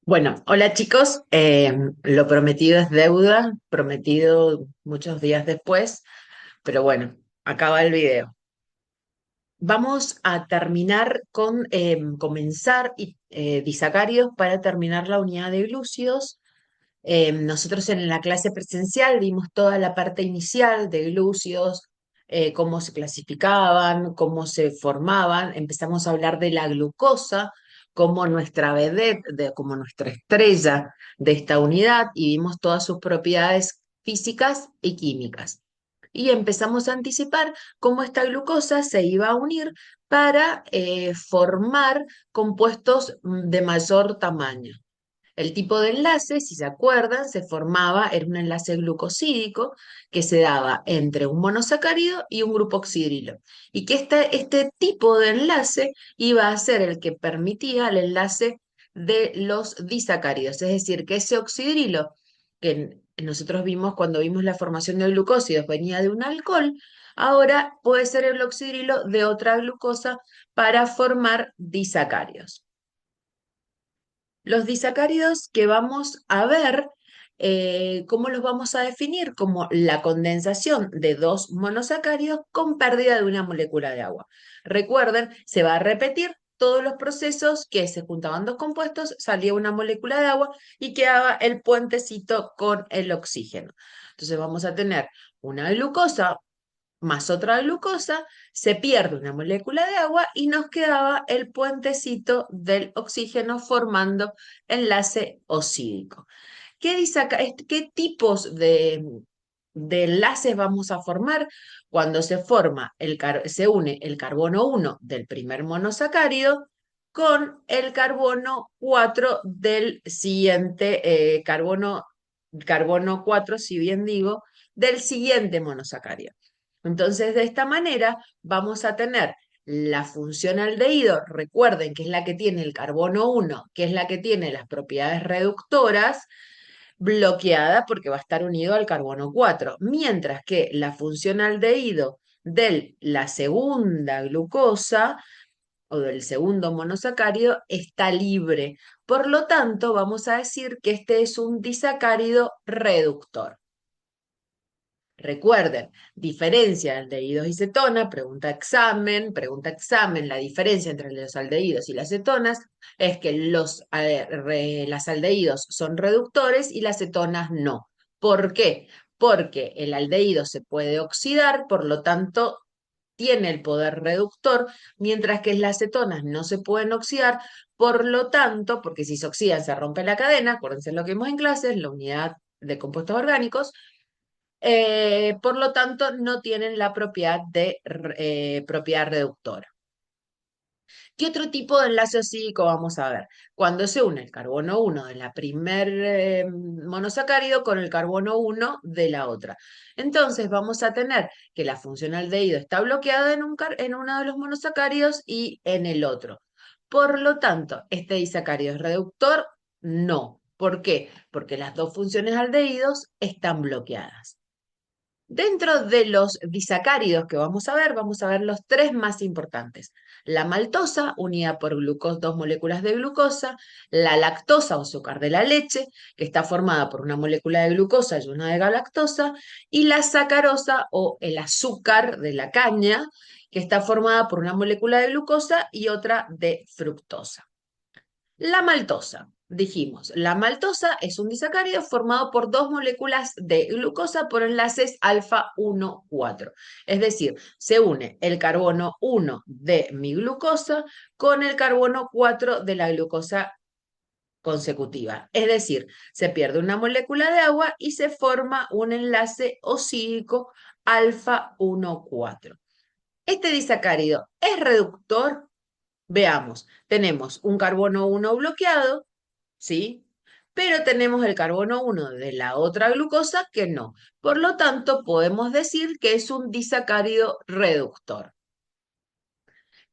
Bueno, hola chicos, lo prometido es deuda, prometido muchos días después, pero bueno, acaba el video. Vamos a terminar con comenzar disacáridos para terminar la unidad de glúcidos. Nosotros en la clase presencial vimos toda la parte inicial de glúcidos, cómo se clasificaban, cómo se formaban. Empezamos a hablar de la glucosa como nuestra vedette, como nuestra estrella de esta unidad y vimos todas sus propiedades físicas y químicas. Y empezamos a anticipar cómo esta glucosa se iba a unir para formar compuestos de mayor tamaño. El tipo de enlace, si se acuerdan, se formaba, era un enlace glucosídico que se daba entre un monosacárido y un grupo oxidrilo. Y que este tipo de enlace iba a ser el que permitía el enlace de los disacáridos. Es decir, que ese oxidrilo que nosotros vimos cuando vimos la formación de glucósidos venía de un alcohol, ahora puede ser el oxidrilo de otra glucosa para formar disacáridos. Los disacáridos que vamos a ver, ¿cómo los vamos a definir? Como la condensación de dos monosacáridos con pérdida de una molécula de agua. Recuerden, se va a repetir todos los procesos que se juntaban dos compuestos, salía una molécula de agua y quedaba el puentecito con el oxígeno. Entonces vamos a tener una glucosa más otra glucosa, se pierde una molécula de agua y nos quedaba el puentecito del oxígeno formando enlace osídico. ¿Qué tipos de enlaces vamos a formar? Cuando se une el carbono 1 del primer monosacárido con el carbono 4 del siguiente, carbono 4, si bien digo, del siguiente monosacárido. Entonces, de esta manera vamos a tener la función aldehído, recuerden que es la que tiene el carbono 1, que es la que tiene las propiedades reductoras, bloqueada porque va a estar unido al carbono 4, mientras que la función aldehído de la segunda glucosa o del segundo monosacárido está libre. Por lo tanto, vamos a decir que este es un disacárido reductor. Recuerden, diferencia de aldehídos y cetona, pregunta examen, la diferencia entre los aldehídos y las cetonas es que las aldehídos son reductores y las cetonas no. ¿Por qué? Porque el aldehído se puede oxidar, por lo tanto tiene el poder reductor, mientras que las cetonas no se pueden oxidar, por lo tanto, porque si se oxidan se rompe la cadena, acuérdense lo que vimos en clases, la unidad de compuestos orgánicos, por lo tanto, no tienen la propiedad de propiedad reductora. ¿Qué otro tipo de enlace osídico vamos a ver? Cuando se une el carbono 1 de la primer monosacárido con el carbono 1 de la otra. Entonces vamos a tener que la función aldehído está bloqueada en uno de los monosacáridos y en el otro. Por lo tanto, ¿este disacárido es reductor? No. ¿Por qué? Porque las dos funciones aldehídos están bloqueadas. Dentro de los disacáridos que vamos a ver los tres más importantes. La maltosa, unida por dos moléculas de glucosa, la lactosa o azúcar de la leche, que está formada por una molécula de glucosa y una de galactosa, y la sacarosa o el azúcar de la caña, que está formada por una molécula de glucosa y otra de fructosa. La maltosa, dijimos, la maltosa es un disacárido formado por dos moléculas de glucosa por enlaces alfa 1,4. Es decir, se une el carbono 1 de mi glucosa con el carbono 4 de la glucosa consecutiva. Es decir, se pierde una molécula de agua y se forma un enlace osídico alfa 1,4. Este disacárido es reductor. Veamos, tenemos un carbono 1 bloqueado, ¿sí? Pero tenemos el carbono 1 de la otra glucosa que no. Por lo tanto, podemos decir que es un disacárido reductor.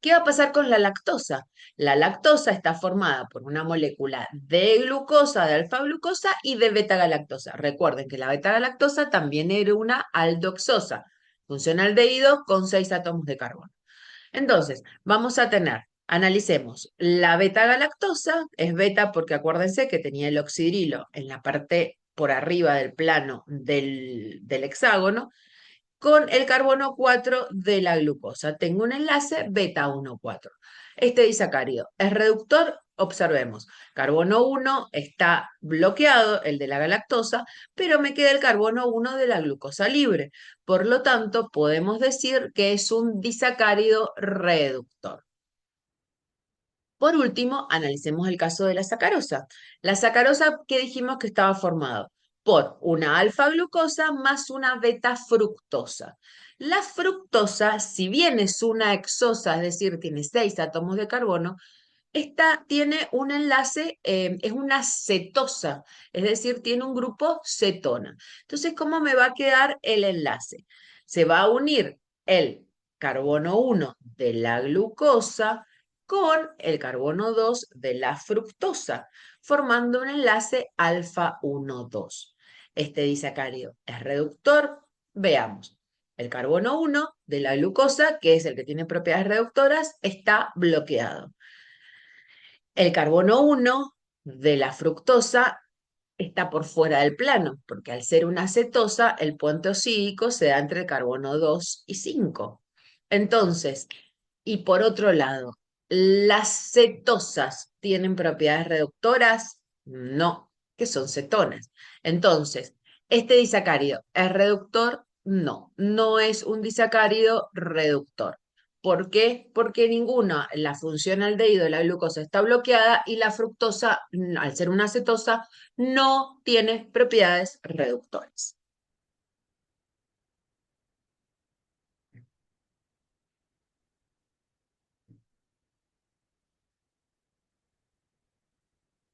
¿Qué va a pasar con la lactosa? La lactosa está formada por una molécula de glucosa, de alfa-glucosa y de beta-galactosa. Recuerden que la beta-galactosa también era una aldoxosa, funciona aldehído con 6 átomos de carbono. Entonces, vamos a tener Analicemos. La beta-galactosa es beta porque acuérdense que tenía el oxidrilo en la parte por arriba del plano del hexágono con el carbono 4 de la glucosa. Tengo un enlace beta 1,4. Este disacárido es reductor. Observemos, carbono 1 está bloqueado, el de la galactosa, pero me queda el carbono 1 de la glucosa libre. Por lo tanto, podemos decir que es un disacárido reductor. Por último, analicemos el caso de la sacarosa. La sacarosa que dijimos que estaba formado por una alfa-glucosa más una beta-fructosa. La fructosa, si bien es una hexosa, es decir, tiene 6 átomos de carbono, esta tiene un enlace, es una cetosa, es decir, tiene un grupo cetona. Entonces, ¿cómo me va a quedar el enlace? Se va a unir el carbono 1 de la glucosa con el carbono 2 de la fructosa, formando un enlace alfa 1,2. Este disacárido es reductor. Veamos. El carbono 1 de la glucosa, que es el que tiene propiedades reductoras, está bloqueado. El carbono 1 de la fructosa está por fuera del plano, porque al ser una cetosa, el puente oxídico se da entre el carbono 2 y 5. Entonces, y por otro lado, ¿las cetosas tienen propiedades reductoras? No, que son cetonas. Entonces, ¿este disacárido es reductor? No, no es un disacárido reductor. ¿Por qué? Porque ninguna, la función aldehído de la glucosa está bloqueada y la fructosa, al ser una cetosa, no tiene propiedades reductoras.